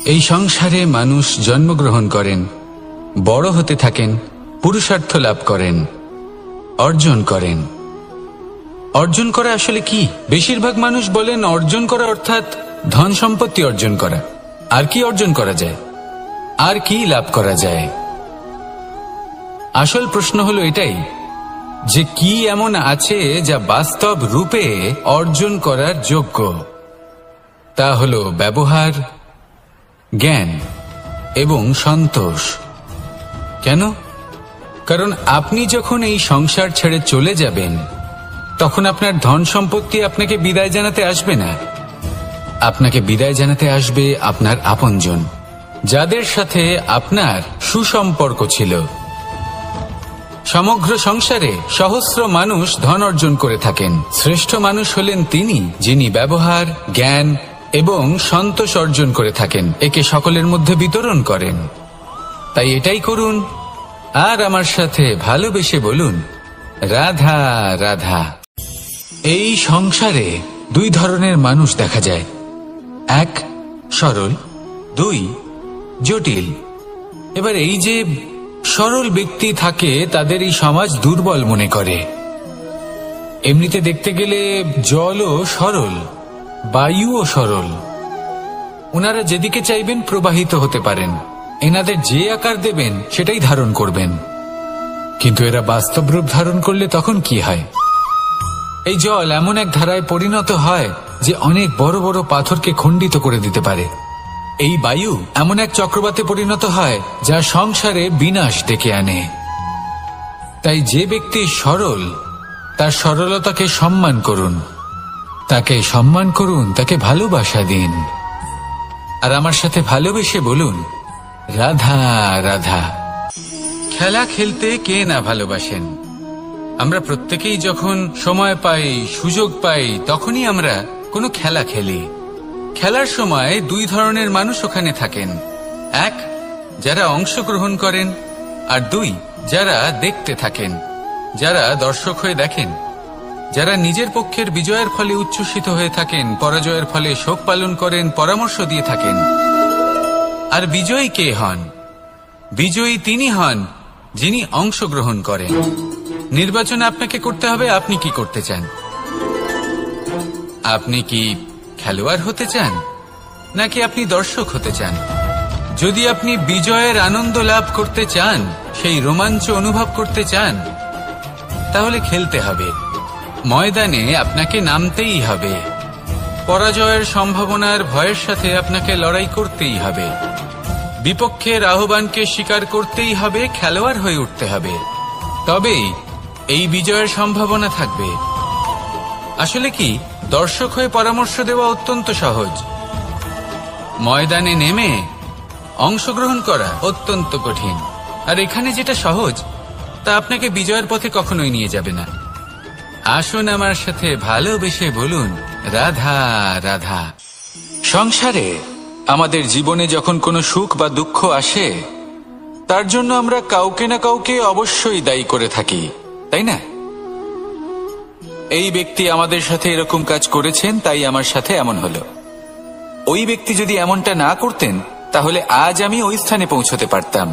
এই সংসারে মানুষ জন্মগ্রহণ করেন, বড় হতে থাকেন, পুরুষার্থ লাভ করেন, অর্জন করেন। অর্জন করা আসলে কি? বেশিরভাগ মানুষ বলেন অর্জন করা অর্থাৎ ধন সম্পত্তি অর্জন করা। আর কি অর্জন করা যায়? আর কি লাভ করা যায়? আসল প্রশ্ন হলো এটাই যে কি এমন আছে যা বাস্তব রূপে অর্জন করার যোগ্য। তা হলো ব্যবহার, জ্ঞান এবং সন্তোষ। কেন? কারণ আপনি যখন এই সংসার ছেড়ে চলে যাবেন তখন আপনার ধন সম্পত্তি আপনাকে বিদায় জানাতে আসবে না। আপনাকে বিদায় জানাতে আসবে আপনার আপনজন, যাদের সাথে আপনার সুসম্পর্ক ছিল। সমগ্র সংসারে সহস্র মানুষ ধন অর্জন করে থাকেন। শ্রেষ্ঠ মানুষ হলেন তিনি যিনি ব্যবহার, জ্ঞান এবং সন্তোষ অর্জন করে থাকেন, একে সকলের মধ্যে বিতরণ করেন। তাই এটাই করুন আর আমার সাথে ভালোবেসে বলুন, রাধা রাধা। এই সংসারে দুই ধরনের মানুষ দেখা যায়, এক সরল, দুই জটিল। এবার এই যে সরল ব্যক্তি থাকে তাদের এই সমাজ দুর্বল মনে করে। এমনিতে দেখতে গেলে জলও সরল, বায়ুও সরল। ওনারা যেদিকে চাইবেন প্রবাহিত হতে পারেন, এনাদের যে আকার দেবেন সেটাই ধারণ করবেন। কিন্তু এরা বাস্তব রূপ ধারণ করলে তখন কি হয়? এই জল এমন এক ধারায় পরিণত হয় যে অনেক বড় বড় পাথরকে খণ্ডিত করে দিতে পারে। এই বায়ু এমন এক চক্রবাতে পরিণত হয় যা সংসারে বিনাশ ডেকে আনে। তাই যে ব্যক্তি সরল তার সরলতাকে সম্মান করুন, তাকে সম্মান করুন, তাকে ভালোবাসা দিন। আর আমার সাথে ভালোবেসে বলুন, রাধা রাধা। খেলা খেলতে কে না ভালোবাসেন? আমরা প্রত্যেকেই যখন সময় পাই, সুযোগ পাই, তখনই আমরা কোনো খেলা খেলি। খেলার সময় দুই ধরনের মানুষ ওখানে থাকেন, এক যারা অংশগ্রহণ করেন আর দুই যারা দেখতে থাকেন, যারা দর্শক হয়ে দেখেন, যারা নিজের পক্ষের বিজয়ের ফলে উচ্ছ্বসিত হয়ে থাকেন, পরাজয়ের ফলে শোক পালন করেন, পরামর্শ দিয়ে থাকেন। আর বিজয়ী কে হন? বিজয়ী তিনি হন যিনি অংশগ্রহণ করেন। নির্বাচন আপনাকে করতে হবে, আপনি কি করতে চান? আপনি কি খেলোয়াড় হতে চান নাকি আপনি দর্শক হতে চান? যদি আপনি বিজয়ের আনন্দ লাভ করতে চান, সেই রোমাঞ্চ অনুভব করতে চান, তাহলে খেলতে হবে। ময়দানে আপনাকে নামতেই হবে। পরাজয়ের সম্ভাবনার ভয়ের সাথে আপনাকে লড়াই করতেই হবে। বিপক্ষের আহ্বানকে স্বীকার করতেই হবে, খেলোয়াড় হয়ে উঠতে হবে। তবেই এই বিজয়ের সম্ভাবনা থাকবে। আসলে কি, দর্শক হয়ে পরামর্শ দেওয়া অত্যন্ত সহজ। ময়দানে নেমে অংশগ্রহণ করা অত্যন্ত কঠিন। আর এখানে যেটা সহজ তা আপনাকে বিজয়ের পথে কখনোই নিয়ে যাবে না। আসুন আমার সাথে ভালোবেসে বলুন, রাধা রাধা। সংসারে আমাদের জীবনে যখন কোনো সুখ বা দুঃখ আসে, তার জন্য আমরা কাউকে না কাউকে অবশ্যই দায়ী করে থাকি, তাই না? এই ব্যক্তি আমাদের সাথে এরকম কাজ করেছেন, তাই আমার সাথে এমন হলো। ওই ব্যক্তি যদি এমনটা না করতেন তাহলে আজ আমি ওই স্থানে পৌঁছতে পারতাম।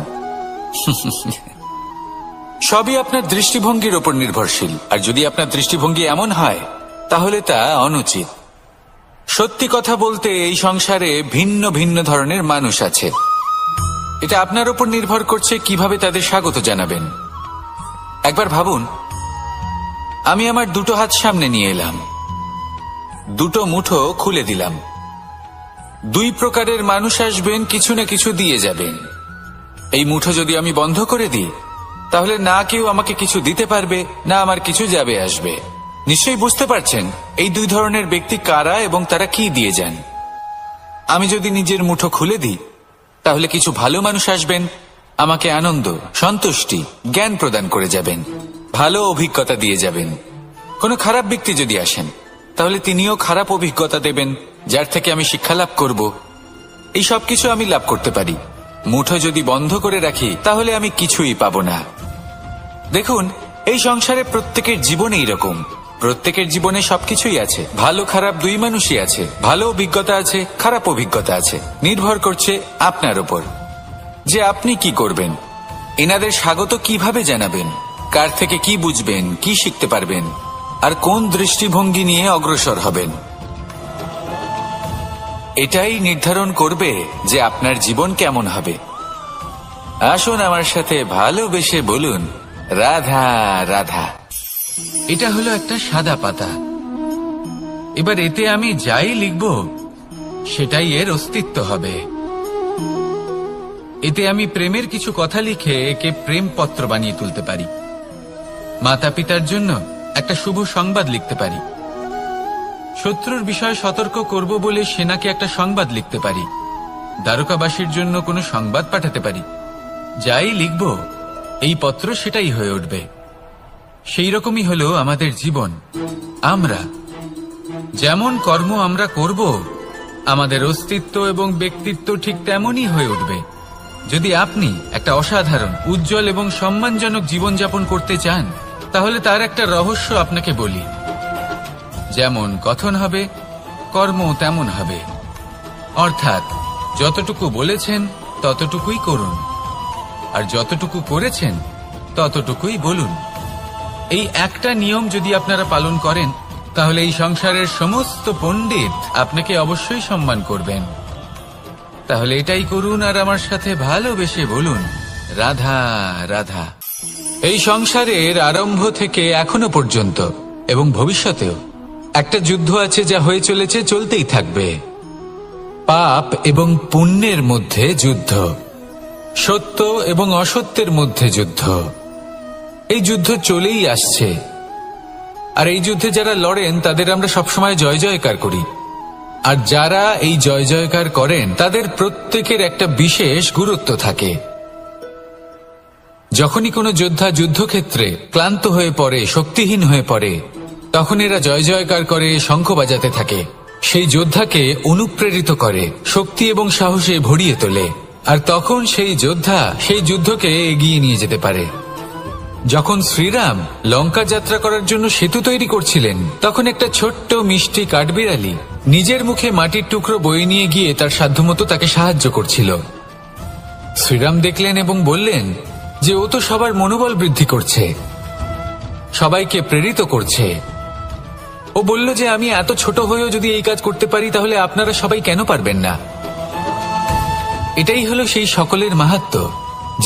সবই আপনার দৃষ্টিভঙ্গির ওপর নির্ভরশীল। আর যদি আপনার দৃষ্টিভঙ্গি এমন হয় তাহলে তা অনুচিত। সত্যি কথা বলতে এই সংসারে ভিন্ন ভিন্ন ধরনের মানুষ আছে। এটা আপনার ওপর নির্ভর করছে কিভাবে তাদের স্বাগত জানাবেন। একবার ভাবুন, আমি আমার দুটো হাত সামনে নিয়ে এলাম, দুটো মুঠো খুলে দিলাম। দুই প্রকারের মানুষ আসবেন, কিছু না কিছু দিয়ে যাবেন। এই মুঠো যদি আমি বন্ধ করে দিই তাহলে না কেউ আমাকে কিছু দিতে পারবে, না আমার কিছু যাবে আসবে। নিশ্চয়ই বুঝতে পারছেন এই দুই ধরনের ব্যক্তি কারা এবং তারা কি দিয়ে যান। আমি যদি নিজের মুঠো খুলে দিই তাহলে কিছু ভালো মানুষ আসবেন, আমাকে আনন্দ, সন্তুষ্টি, জ্ঞান প্রদান করে যাবেন, ভালো অভিজ্ঞতা দিয়ে যাবেন। কোনো খারাপ ব্যক্তি যদি আসেন তাহলে তিনিও খারাপ অভিজ্ঞতা দেবেন, যার থেকে আমি শিক্ষা লাভ করব। এই সব কিছু আমি লাভ করতে পারি। মুঠো যদি বন্ধ করে রাখি তাহলে আমি কিছুই পাবো না। দেখুন, এই সংসারে প্রত্যেকের জীবনে এরকম। প্রত্যেকের জীবনে সবকিছুই আছে, ভালো খারাপ দুই মানুষই আছে, ভালো অভিজ্ঞতা আছে, খারাপ অভিজ্ঞতা আছে। নির্ভর করছে আপনার উপর যে আপনি কি করবেন, এনাদের স্বাগত কিভাবে জানাবেন, কার থেকে কি বুঝবেন, কি শিখতে পারবেন, আর কোন দৃষ্টিভঙ্গি নিয়ে অগ্রসর হবেন। এটাই নির্ধারণ করবে যে আপনার জীবন কেমন হবে। আসুন আমার সাথে ভালোবেসে বলুন, রাধা রাধা। এটা হলো একটা সাদা পাতা। এবার এতে আমি যাই লিখব সেটাই এর অস্তিত্ব হবে। এতে আমি প্রেমের কিছু কথা লিখে একে প্রেমপত্র বানিয়ে তুলতে পারি। মাতা পিতার জন্য একটা শুভ সংবাদ লিখতে পারি। শত্রুর বিষয়ে সতর্ক করব বলে সেনাকে একটা সংবাদ লিখতে পারি। দ্বারকাবাসীর জন্য কোনো সংবাদ পাঠাতে পারি। যাই লিখব এই পত্র সেটাই হয়ে উঠবে। সেই রকমই হলো আমাদের জীবন। আমরা যেমন কর্ম আমরা করব, আমাদের অস্তিত্ব এবং ব্যক্তিত্ব ঠিক তেমনই হয়ে উঠবে। যদি আপনি একটা অসাধারণ, উজ্জ্বল এবং সম্মানজনক জীবনযাপন করতে চান, তাহলে তার একটা রহস্য আপনাকে বলি। যেমন কথন হবে, কর্ম তেমন হবে। অর্থাৎ যতটুকু বলেছেন ততটুকুই করুন, আর যতটুকু করেছেন ততটুকুই বলুন। এই একটা নিয়ম যদি আপনারা পালন করেন, তাহলে এই সংসারের সমস্ত পণ্ডিত আপনাকে অবশ্যই সম্মান করবেন। তাহলে এটাই করুন আর আমার সাথে ভালোবেসে বলুন, রাধা রাধা। এই সংসারের আরম্ভ থেকে এখনো পর্যন্ত এবং ভবিষ্যতেও একটা যুদ্ধ আছে, যা হয়ে চলেছে, চলতেই থাকবে। পাপ এবং পুণ্যের মধ্যে যুদ্ধ, সত্য এবং অসত্যের মধ্যে যুদ্ধ। এই যুদ্ধ চলেই আসছে, আর এই যুদ্ধে যারা লড়েন তাদের আমরা সবসময় জয় জয়কার করি। আর যারা এই জয় জয়কার করেন তাদের প্রত্যেকের একটা বিশেষ গুরুত্ব থাকে। যখনই কোনো যোদ্ধা যুদ্ধক্ষেত্রে ক্লান্ত হয়ে পড়ে, শক্তিহীন হয়ে পড়ে, তখন এরা জয় জয়কার করে, শঙ্খ বাজাতে থাকে। সেই যোদ্ধাকে অনুপ্রেরিত করে, শক্তি এবং সাহসে ভরিয়ে তোলে, আর তখন সেই যোদ্ধা সেই যুদ্ধকে এগিয়ে নিয়ে যেতে পারে। যখন শ্রীরাম লঙ্কা যাত্রা করার জন্য সেতু তৈরি করছিলেন, তখন একটা ছোট্ট মিষ্টি কাঠবিড়ালি নিজের মুখে মাটির টুকরো বয়ে নিয়ে গিয়ে তার সাধ্যমতো তাকে সাহায্য করছিল। শ্রীরাম দেখলেন এবং বললেন যে ও তো সবার মনোবল বৃদ্ধি করছে, সবাইকে প্রেরিত করছে। ও বলল যে আমি এত ছোট হয়েও যদি এই কাজ করতে পারি, তাহলে আপনারা সবাই কেন পারবেন না? এটাই হলো সেই সকলের মাহাত্ম্য,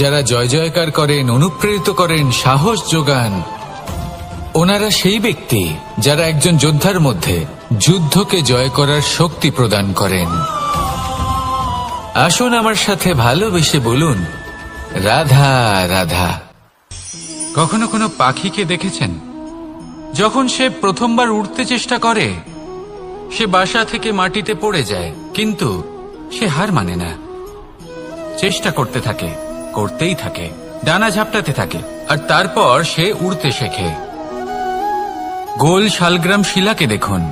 যারা জয় জয়কার করেন, অনুপ্রেরিত করেন, সাহস যোগান। ওনারা সেই ব্যক্তি যারা একজন যোদ্ধার মধ্যে যুদ্ধকে জয় করার শক্তি প্রদান করেন। আসুন আমার সাথে ভালোবেসে বলুন, রাধা রাধা। কখনো কোনো পাখিকে দেখেছেন? যখন সে প্রথমবার উড়তে চেষ্টা করে, সে বাসা থেকে মাটিতে পড়ে যায়, কিন্তু সে হার মানে না, চেষ্টা করতে থাকে, করতেই থাকে, ডানা ঝাপটাতে থাকে, আর তারপর সে উড়তে শেখে। গোল শালগ্রাম শিলাকে দেখুন,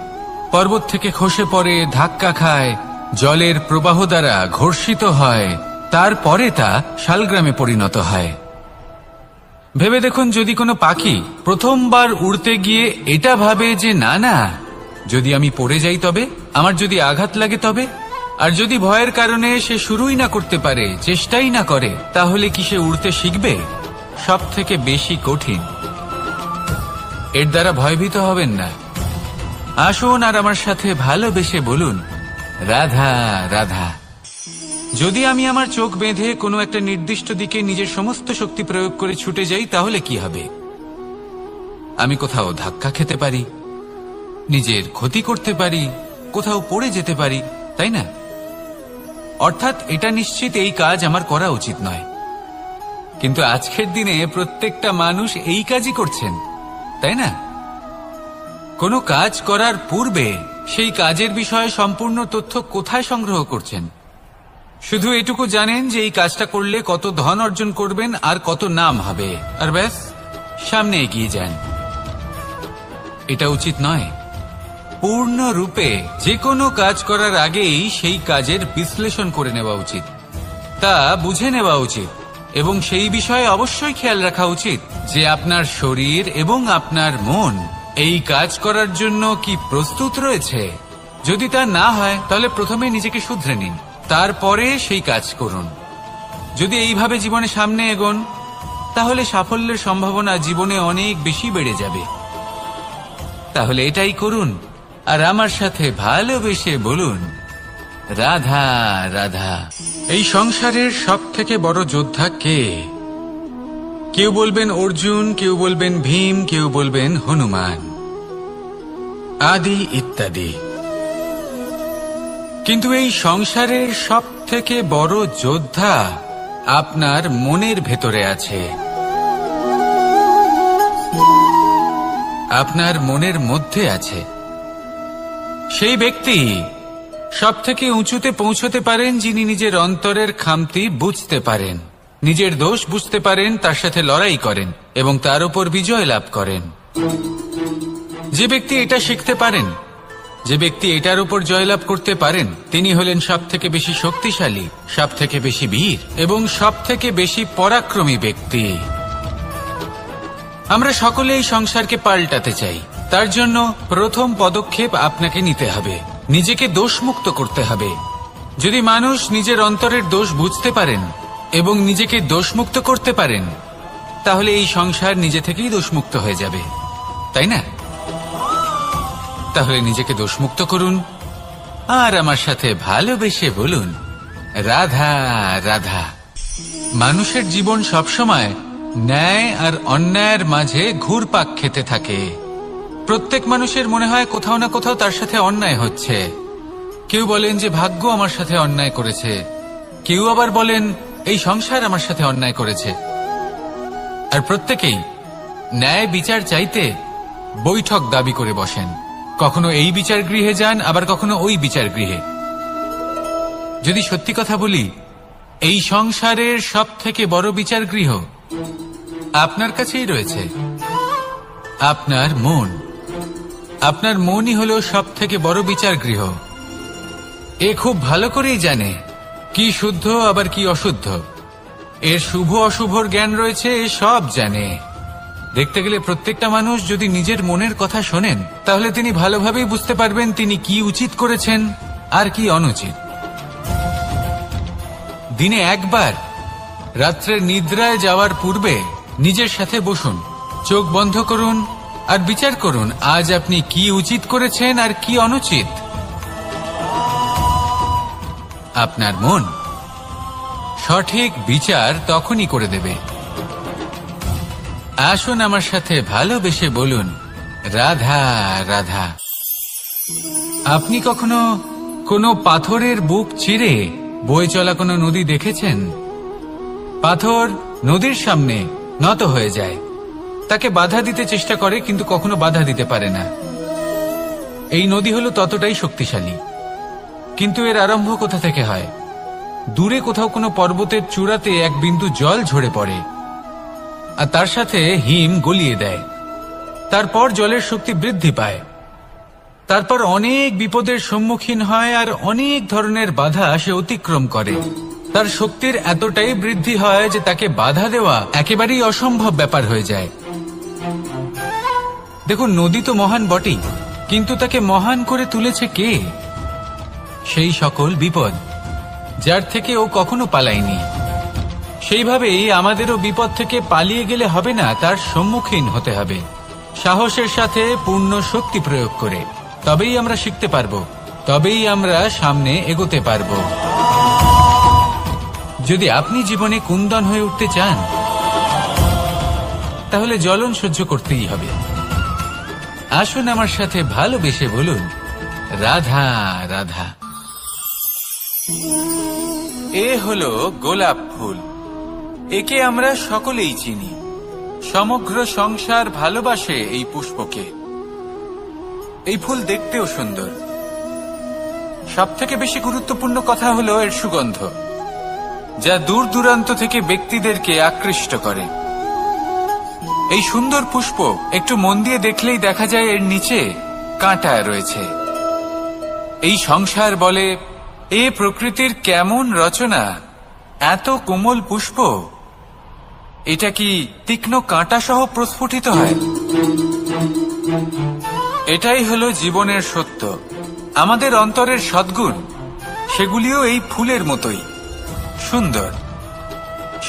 পর্বত থেকে খসে পড়ে, ধাক্কা খায়, জলের প্রবাহ দ্বারা ঘর্ষিত হয়, তারপরে তা শালগ্রামে পরিণত হয়। ভেবে দেখুন, যদি কোনো পাখি প্রথমবার উড়তে গিয়ে এটা ভাবে যে না না, যদি আমি পড়ে যাই তবে, আমার যদি আঘাত লাগে তবে, আর যদি ভয়ের কারণে সে শুরুই না করতে পারে, চেষ্টাই না করে, তাহলে কি সে উড়তে শিখবে? সব থেকে বেশি কঠিন। এর দ্বারা ভয়ভীত হবেন না। আসুন আর আমার সাথে ভালোবেসে বলুন, রাধা রাধা। যদি আমি আমার চোখ বেঁধে কোনো একটা নির্দিষ্ট দিকে নিজের সমস্ত শক্তি প্রয়োগ করে ছুটে যাই, তাহলে কি হবে? আমি কোথাও ধাক্কা খেতে পারি, নিজের ক্ষতি করতে পারি, কোথাও পড়ে যেতে পারি, তাই না? অর্থাৎ এটা নিশ্চিত এই কাজ আমার করা উচিত নয়। কিন্তু আজকের দিনে প্রত্যেকটা মানুষ এই কাজই করছেন, তাই না? কোনো কাজ করার পূর্বে সেই কাজের বিষয়ে সম্পূর্ণ তথ্য কোথায় সংগ্রহ করছেন? শুধু এটুকু জানেন যে এই কাজটা করলে কত ধন অর্জন করবেন আর কত নাম হবে, আর ব্যাস সামনে এগিয়ে যান। এটা উচিত নয়। পূর্ণরূপে যে কোনো কাজ করার আগেই সেই কাজের বিশ্লেষণ করে নেওয়া উচিত, তা বুঝে নেওয়া উচিত, এবং সেই বিষয়ে অবশ্যই খেয়াল রাখা উচিত যে আপনার শরীর এবং আপনার মন এই কাজ করার জন্য কি প্রস্তুত রয়েছে? যদি তা না হয় তাহলে প্রথমে নিজেকে শুধরে নিন, তারপরে সেই কাজ করুন। যদি এইভাবে জীবনে সামনে এগোন তাহলে সাফল্যের সম্ভাবনা জীবনে অনেক বেশি বেড়ে যাবে। তাহলে এটাই করুন আর আমার সাথে ভালোবেসে বলুন, রাধা রাধা। এই সংসারের সব থেকে বড় যোদ্ধা কে? কেউ বলবেন অর্জুন, কেউ বলবেন ভীম, কেউ বলবেন হনুমান আদি ইত্যাদি। কিন্তু এই সংসারের সব থেকে বড় যোদ্ধা আপনার মনের ভেতরে আছে, আপনার মনের মধ্যে আছে। সেই ব্যক্তি সব থেকে উঁচুতে পৌঁছতে পারেন যিনি নিজের অন্তরের খামতি বুঝতে পারেন, নিজের দোষ বুঝতে পারেন, তার সাথে লড়াই করেন এবং তার উপর বিজয় লাভ করেন। যে ব্যক্তি এটা শিখতে পারেন, যে ব্যক্তি এটার উপর জয়লাভ করতে পারেন, তিনি হলেন সব থেকে বেশি শক্তিশালী, সব থেকে বেশি বীর এবং সব থেকে বেশি পরাক্রমী ব্যক্তি। আমরা সকলে এই সংসারকে পাল্টাতে চাই। তার জন্য প্রথম পদক্ষেপ আপনাকে নিতে হবে, নিজেকে দোষমুক্ত করতে হবে। যদি মানুষ নিজের অন্তরের দোষ বুঝতে পারেন এবং নিজেকে দোষমুক্ত করতে পারেন তাহলে এই সংসার নিজে থেকেই দোষমুক্ত হয়ে যাবে, তাই না? তাহলে নিজেকে দোষমুক্ত করুন আর আমার সাথে ভালোবেসে বলুন, রাধা রাধা। মানুষের জীবন সবসময় ন্যায় আর অন্যায়ের মাঝে ঘুরপাক খেতে থাকে। প্রত্যেক মানুষের মনে হয় কোথাও না কোথাও তার সাথে অন্যায় হচ্ছে। কেউ বলেন যে ভাগ্য আমার সাথে অন্যায় করেছে, কেউ আবার বলেন এই সংসার আমার সাথে অন্যায় করেছে। আর প্রত্যেকেই ন্যায় বিচার চাইতে বৈঠক দাবি করে বসেন। কখনো এই বিচার গৃহে যান, আবার কখনো ওই বিচার গৃহে। যদি সত্যি কথা বলি, এই সংসারের সব থেকে বড় বিচার গৃহ আপনার কাছেই রয়েছে, আপনার মন। আপনার মনই হলো সব থেকে বড় বিচার গৃহ। এ খুব ভালো করেই জানে কি শুদ্ধ আবার কি অশুদ্ধ, এর শুভ অশুভর জ্ঞান রয়েছে, এ সব জানে। দেখতে গেলে প্রত্যেকটা মানুষ যদি নিজের মনের কথা শোনেন তাহলে তিনি ভালোভাবেই বুঝতে পারবেন তিনি কি উচিত করেছেন আর কি অনুচিত। দিনে একবার রাত্রের নিদ্রায় যাওয়ার পূর্বে নিজের সাথে বসুন, চোখ বন্ধ করুন আর বিচার করুন আজ আপনি কি উচিত করেছেন আর কি অনুচিত। আপনার মন সঠিক বিচার তখনই করে দেবে। আসুন আমার সাথে ভালোবেসে বলুন, রাধা রাধা। আপনি কখনো কোনো পাথরের বুক চিরে বয়ে চলা কোনো নদী দেখেছেন? পাথর নদীর সামনে নত হয়ে যায়, তাকে বাধা দিতে চেষ্টা করে কিন্তু কখনো বাধা দিতে পারে না। এই নদী হলো ততটাই শক্তিশালী, কিন্তু এর আরম্ভ কোথা থেকে হয়? দূরে কোথাও কোনো পর্বতের চূড়াতে এক বিন্দু জল ঝরে পড়ে আর তার সাথে হিম গলিয়ে দেয়। তারপর জলের শক্তি বৃদ্ধি পায়, তারপর অনেক বিপদের সম্মুখীন হয় আর অনেক ধরনের বাধা সে অতিক্রম করে। তার শক্তির এতটাই বৃদ্ধি হয় যে তাকে বাধা দেওয়া একেবারেই অসম্ভব ব্যাপার হয়ে যায়। দেখুন, নদী তো মহান বটেই, কিন্তু তাকে মহান করে তুলেছে কে? সেই সকল বিপদ যার থেকে ও কখনো পালায়নি। সেইভাবেই আমাদেরও বিপদ থেকে পালিয়ে গেলে হবে না, তার সম্মুখীন হতে হবে সাহসের সাথে, পূর্ণ শক্তি প্রয়োগ করে। তবেই আমরা শিখতে পারবো, তবেই আমরা সামনে এগোতে পারবো। যদি আপনি জীবনে কুন্দন হয়ে উঠতে চান তাহলে জ্বলন সহ্য করতেই হবে। আসুন আমার সাথে ভালোবেসে বলুন, রাধা রাধা। এ হলো গোলাপ ফুল। একে আমরা সকলেই চিনি। সমগ্র সংসার ভালোবাসে এই পুষ্পকে। এই ফুল দেখতেও সুন্দর। সবথেকে বেশি গুরুত্বপূর্ণ কথা হলো এর সুগন্ধ, যা দূর দূরান্ত থেকে ব্যক্তিদেরকে আকৃষ্ট করে। এই সুন্দর পুষ্প একটু মন দিয়ে দেখলেই দেখা যায় এর নিচে কাঁটা রয়েছে। এই সংসার বলে, এ প্রকৃতির কেমন রচনা, এত কোমল পুষ্প, এটা কি তীক্ষ্ণ কাঁটা সহ প্রস্ফুটিত হয়? এটাই হলো জীবনের সত্য। আমাদের অন্তরের সদ্গুণ সেগুলিও এই ফুলের মতোই সুন্দর।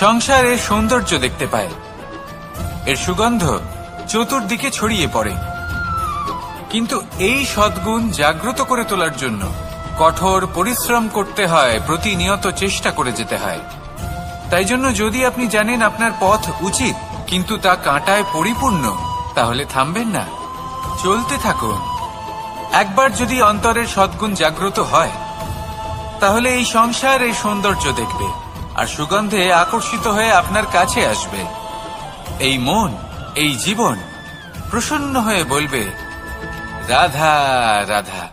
সংসার এর সৌন্দর্য দেখতে পায়, এর সুগন্ধ চতুর্দিকে ছড়িয়ে পড়ে। কিন্তু এই সদ্গুণ জাগ্রত করে তোলার জন্য কঠোর পরিশ্রম করতে হয়, প্রতিনিয়ত চেষ্টা করে যেতে হয়। তাই জন্য যদি আপনি জানেন আপনার পথ উচিত কিন্তু তা কাঁটায় পরিপূর্ণ, তাহলে থামবেন না, চলতে থাকুন। একবার যদি অন্তরের সদ্গুণ জাগ্রত হয়, তাহলে এই সংসার এই সৌন্দর্য দেখবে আর সুগন্ধে আকর্ষিত হয়ে আপনার কাছে আসবে। এই মন, এই জীবন প্রসন্ন হয়ে বলবে, রাধা রাধা।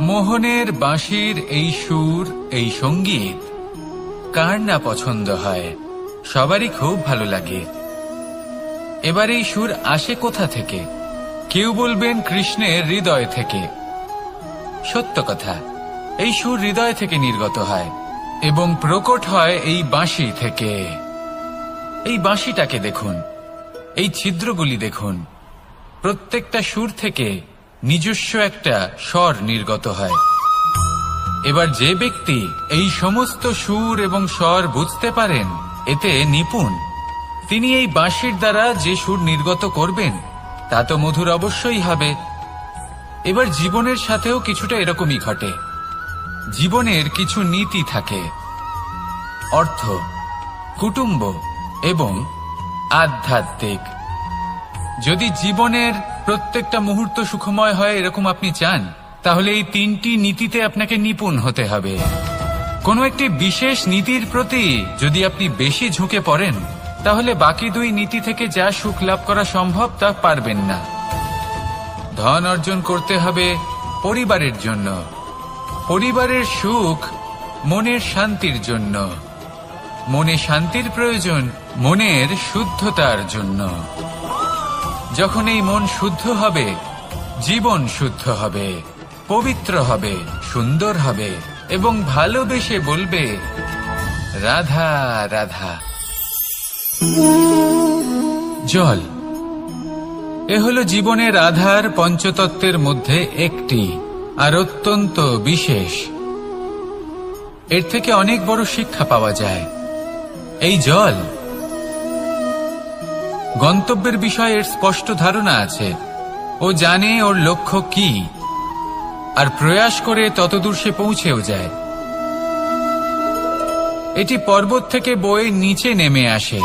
মোহনের বাঁশির এই সুর, এই সঙ্গীত কার না পছন্দ হয়, সবারই খুব ভালো লাগে। এবার এই সুর আসে কোথা থেকে? কেউ বলবেন কৃষ্ণের হৃদয় থেকে। সত্য কথা, এই সুর হৃদয় থেকে নির্গত হয় এবং প্রকট হয় এই বাঁশি থেকে। এই বাঁশিটাকে দেখুন, এই ছিদ্রগুলি দেখুন, প্রত্যেকটা সুর থেকে নিজস্ব একটা স্বর নির্গত হয়। এবার যে ব্যক্তি এই সমস্ত সুর এবং স্বর বুঝতে পারেন, এতে নিপুণ, তিনি এই বাঁশির দ্বারা যে সুর নির্গত করবেন তা তো মধুর অবশ্যই হবে। এবার জীবনের সাথেও কিছুটা এরকমই ঘটে। জীবনের কিছু নীতি থাকে, অর্থ, কুটুম্ব এবং আধ্যাত্মিক। যদি জীবনের প্রত্যেকটা মুহূর্ত সুখময় হয় এরকম আপনি চান, তাহলে এই তিনটি নীতিতে আপনাকে নিপুণ হতে হবে। কোনো একটি বিশেষ নীতির প্রতি যদি আপনি বেশি ঝুঁকে পড়েন, তাহলে বাকি দুই নীতি থেকে যা সুখ লাভ করা সম্ভব তা পারবেন না। ধন অর্জন করতে হবে পরিবারের জন্য, পরিবারের সুখ মনের শান্তির জন্য, মনে শান্তির প্রয়োজন মনের শুদ্ধতার জন্য। যখন এই মন শুদ্ধ হবে, জীবন শুদ্ধ হবে, পবিত্র হবে, সুন্দর হবে এবং ভালোবেসে বলবে, রাধা রাধা। জল, এ হলো জীবনের আধার পঞ্চতত্ত্বের মধ্যে একটি, আর অত্যন্ত বিশেষ। এর থেকে অনেক বড় শিক্ষা পাওয়া যায়। এই জল, গন্তব্যের বিষয়ে এর স্পষ্ট ধারণা আছে। ও জানে ওর লক্ষ্য কি, আর প্রয়াস করে ততদূর সে পৌঁছেও যায়। এটি পর্বত থেকে বয়ে নিচে নেমে আসে,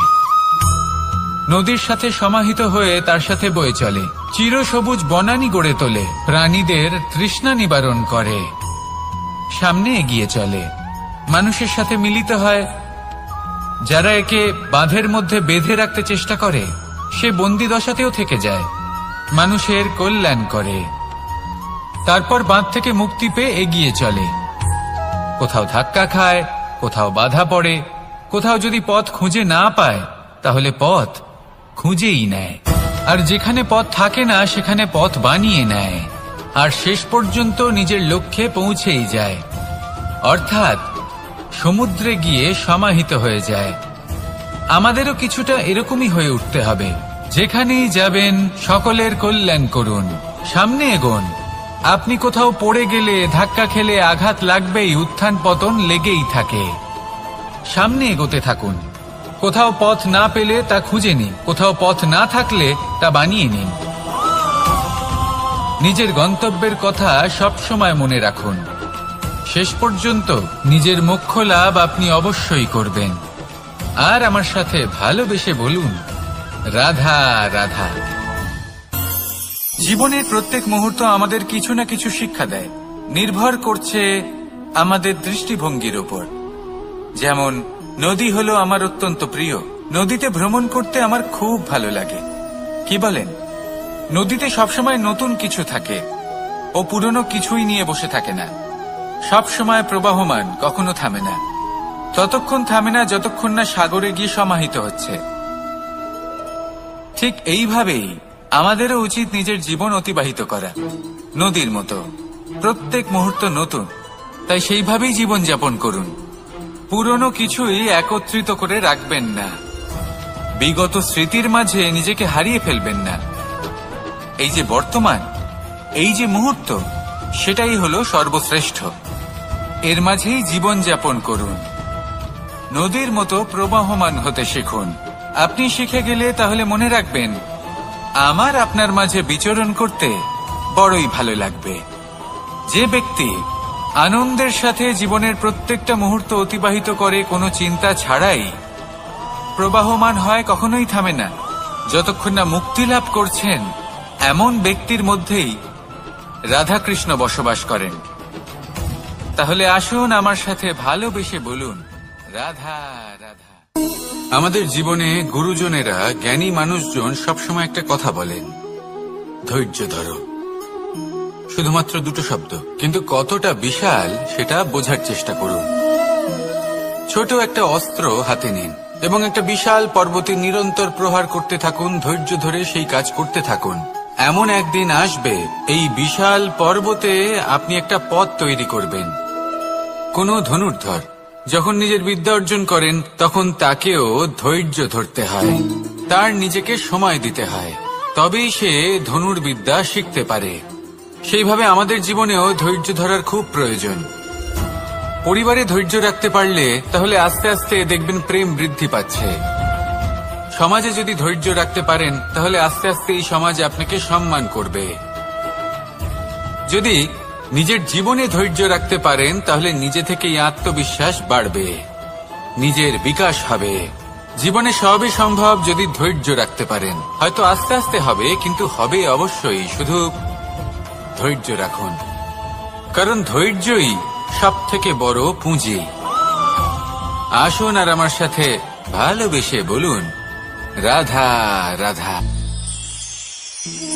নদীর সাথে সমাহিত হয়ে তার সাথে বয়ে চলে, চিরসবুজ বনানী গড়ে তোলে, প্রাণীদের তৃষ্ণা নিবারণ করে, সামনে এগিয়ে চলে, মানুষের সাথে মিলিত হয়। যারা একে বাঁধের মধ্যে বেঁধে রাখতে চেষ্টা করে, সে বন্দি দশাতেও থেকে যায়, মানুষের কল্যাণ করে। তারপর বাঁধ থেকে মুক্তি পেয়ে এগিয়ে চলে, কোথাও ধাক্কা খায়, কোথাও বাধা পড়ে, কোথাও যদি পথ খুঁজে না পায় তাহলে পথ খুঁজেই নেয়, আর যেখানে পথ থাকে না সেখানে পথ বানিয়ে নেয়, আর শেষ পর্যন্ত নিজের লক্ষ্যে পৌঁছেই যায়, অর্থাৎ সমুদ্রে গিয়ে সমাহিত হয়ে যায়। আমাদেরও কিছুটা এরকমই হয়ে উঠতে হবে। যেখানেই যাবেন সকলের কল্যাণ করুন, সামনে এগোন। আপনি কোথাও পড়ে গেলে, ধাক্কা খেলে আঘাত লাগবেই, উত্থান পতন লেগেই থাকে। সামনে এগোতে থাকুন। কোথাও পথ না পেলে তা খুঁজে নিন, কোথাও পথ না থাকলে তা বানিয়ে নিন। নিজের গন্তব্যের কথা সবসময় মনে রাখুন। শেষ পর্যন্ত নিজের মোক্ষ লাভ আপনি অবশ্যই করবেন। আর আমার সাথে ভালোবেসে বলুন, রাধা রাধা। জীবনের প্রত্যেক মুহূর্ত আমাদের কিছু না কিছু শিক্ষা দেয়, নির্ভর করছে আমাদের দৃষ্টিভঙ্গির উপর। যেমন নদী হলো আমার অত্যন্ত প্রিয়, নদীতে ভ্রমণ করতে আমার খুব ভালো লাগে। কি বলেন? নদীতে সবসময় নতুন কিছু থাকে, ও পুরনো কিছুই নিয়ে বসে থাকে না, সবসময় প্রবাহমান, কখনো থামে না। ততক্ষণ থামে না যতক্ষণ না সাগরে গিয়ে সমাহিত হচ্ছে। ঠিক এইভাবেই আমাদেরও উচিত নিজের জীবন অতিবাহিত করা, নদীর মতো, প্রত্যেক মুহূর্ত নতুন। তাই সেইভাবেই জীবন যাপন করুন। পুরনো কিছুই একত্রিত করে রাখবেন না। বিগত স্মৃতির মাঝে নিজেকে হারিয়ে ফেলবেন না। এই যে বর্তমান, এই যে মুহূর্ত, সেটাই হলো সর্বশ্রেষ্ঠ। এর মাঝেই জীবন যাপন করুন। নদীর মতো প্রবাহমান হতে শিখুন। আপনি শিখে গেলে তাহলে মনে রাখবেন, আমার আপনার মাঝে বিচরণ করতে বড়ই ভালো লাগবে। যে ব্যক্তি আনন্দের সাথে জীবনের প্রত্যেকটা মুহূর্ত অতিবাহিত করে কোনো চিন্তা ছাড়াই, প্রবাহমান হয়, কখনোই থামে না, যতক্ষণ না মুক্তি লাভ করছেন, এমন ব্যক্তির মধ্যেই রাধাকৃষ্ণ বসবাস করেন। তাহলে আসুন আমার সাথে ভালোবেসে বলুন, রাধা রাধা। আমাদের জীবনে গুরুজনেরা, জ্ঞানী মানুষজন সবসময় একটা কথা বলেন, ধৈর্য ধরো। শুধুমাত্র দুটো শব্দ, কিন্তু কতটা বিশাল সেটা বোঝার চেষ্টা করুন। ছোট একটা অস্ত্র হাতে নিন এবং একটা বিশাল পর্বতে নিরন্তর প্রহার করতে থাকুন। ধৈর্য ধরে সেই কাজ করতে থাকুন। এমন একদিন আসবে, এই বিশাল পর্বতে আপনি একটা পথ তৈরি করবেন। কোনো ধনুর্ধর যখন নিজের বিদ্যা অর্জন করেন, তখন তাকেও ধৈর্য ধরতে হয়, তার নিজেকে সময় দিতে হয়, তবেই সে ধনুর্বিদ্যা শিখতে পারে। সেইভাবে আমাদের জীবনেও ধৈর্য ধরার খুব প্রয়োজন। পরিবারে ধৈর্য রাখতে পারলে তাহলে আস্তে আস্তে দেখবেন প্রেম বৃদ্ধি পাচ্ছে। সমাজে যদি ধৈর্য রাখতে পারেন, তাহলে আস্তে আস্তে এই সমাজ আপনাকে সম্মান করবে। যদি নিজের জীবনে ধৈর্য রাখতে পারেন, তাহলে নিজে থেকেই আত্মবিশ্বাস বাড়বে, নিজের বিকাশ হবে। জীবনে সবই সম্ভব যদি ধৈর্য রাখতে পারেন। হয়তো আস্তে আস্তে হবে, কিন্তু হবে অবশ্যই। শুধু ধৈর্য রাখুন, কারণ ধৈর্যই সব থেকে বড় পুঁজি। আসুন আর আমার সাথে ভালোবেসে বলুন, রাধা রাধা।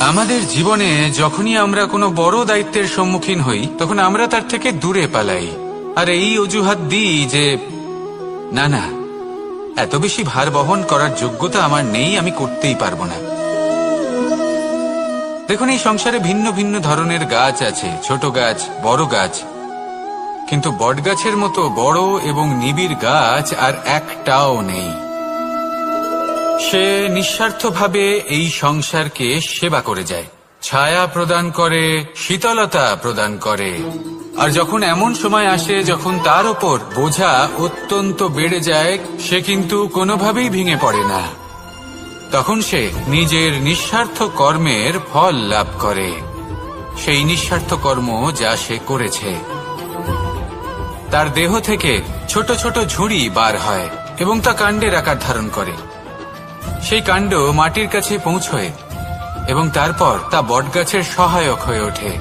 আমাদের জীবনে যখনই আমরা কোনো বড় দায়িত্বের সম্মুখীন হই, তখন আমরা তার থেকে দূরে পালাই, আর এই অজুহাত দিই যে না না, এত বেশি ভার বহন করার যোগ্যতা আমার নেই, আমি করতেই পারবো না। দেখুন, এই সংসারে ভিন্ন ভিন্ন ধরনের গাছ আছে, ছোট গাছ, বড় গাছ, কিন্তু বটগাছের মতো বড় এবং নিবিড় গাছ আর একটাও নেই। সে নিঃস্বার্থভাবে এই সংসারকে সেবা করে যায়, ছায়া প্রদান করে, শীতলতা প্রদান করে। আর যখন এমন সময় আসে যখন তার ওপর বোঝা অত্যন্ত বেড়ে যায়, সে কিন্তু কোনোভাবেই ভেঙে পড়ে না। তখন সে নিজের নিঃস্বার্থ কর্মের ফল লাভ করে, সেই নিঃস্বার্থ কর্ম যা সে করেছে। তার দেহ থেকে ছোট ছোট ঝুড়ি বার হয় এবং তা কাণ্ডের আকার ধারণ করে। সেই কাণ্ড মাটির কাছে পৌঁছয় এবং তারপর তা বটগাছের সহায়ক হয়ে ওঠে।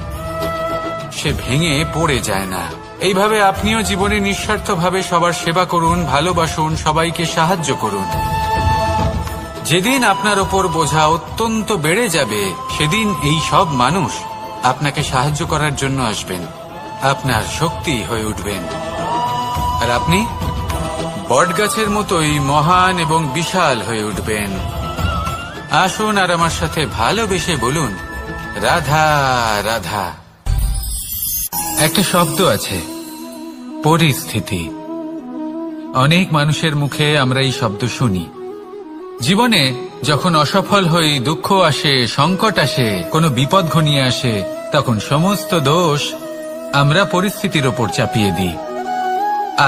সে ভেঙে পড়ে যায় না। এইভাবে আপনিও জীবনে নিঃস্বার্থভাবে সবার সেবা করুন, ভালোবাসুন, সবাইকে সাহায্য করুন। যেদিন আপনার ওপর বোঝা অত্যন্ত বেড়ে যাবে, সেদিন এই সব মানুষ আপনাকে সাহায্য করার জন্য আসবেন, আপনার শক্তি হয়ে উঠবেন, আর আপনি বটগাছের মতোই মহান এবং বিশাল হয়ে উঠবেন। আসুন আর আমার সাথে ভালোবেসে বলুন, রাধা রাধা। একটা শব্দ আছে, পরিস্থিতি। অনেক মানুষের মুখে আমরা এই শব্দ শুনি। জীবনে যখন অসফল হই, দুঃখ আসে, সংকট আসে, কোনো বিপদ ঘনিয়ে আসে, তখন সমস্ত দোষ আমরা পরিস্থিতির ওপর চাপিয়ে দিই।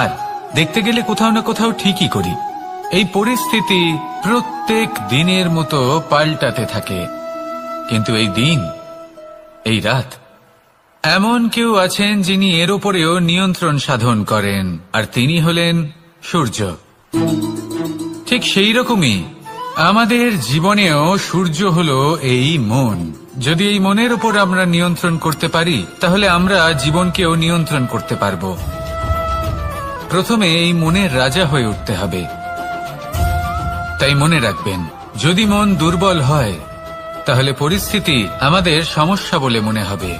আর দেখতে গেলে কোথাও না কোথাও ঠিকই করি। এই পরিস্থিতি প্রত্যেক দিনের মতো পাল্টাতে থাকে, কিন্তু এই দিন, এই রাত, এমন কেউ আছেন যিনি এর ওপরেও নিয়ন্ত্রণ সাধন করেন, আর তিনি হলেন সূর্য। ঠিক সেই রকমই আমাদের জীবনেও সূর্য হলো এই মন। যদি এই মনের উপর আমরা নিয়ন্ত্রণ করতে পারি, তাহলে আমরা জীবনকেও নিয়ন্ত্রণ করতে পারব। প্রথমে এই মনের রাজা হয়ে উঠতে হবে। তাই মনে রাখবেন, যদি মন দুর্বল হয়, তাহলে পরিস্থিতি আমাদের সমস্যা বলে মনে হবে।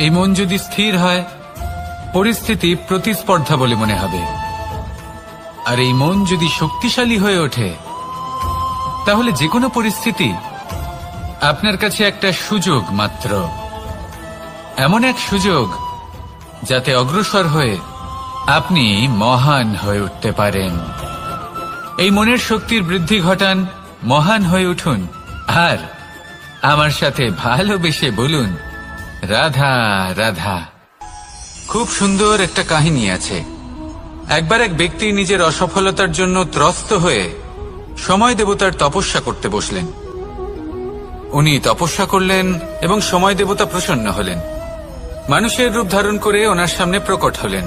এই মন যদি স্থির হয়, পরিস্থিতি প্রতিস্পর্ধা বলে মনে হবে। আর এই মন যদি শক্তিশালী হয়ে ওঠে, তাহলে যে কোনো পরিস্থিতি আপনার কাছে একটা সুযোগ মাত্র, এমন এক সুযোগ যাতে অগ্রসর হয়ে আপনি মহান হয়ে উঠতে পারেন। এই মনের শক্তির বৃদ্ধি ঘটান মহান হয়ে উঠুন আর আমার সাথে ভালোবেসে বলুন, রাধা রাধা। খুব সুন্দর একটা কাহিনী আছে। একবার এক ব্যক্তি নিজের অসফলতার জন্য ত্রস্ত হয়ে সময় দেবতার তপস্যা করতে বসলেন। উনি তপস্যা করলেন এবং সময় দেবতা প্রসন্ন হলেন, মানুষের রূপ ধারণ করে ওনার সামনে প্রকট হলেন।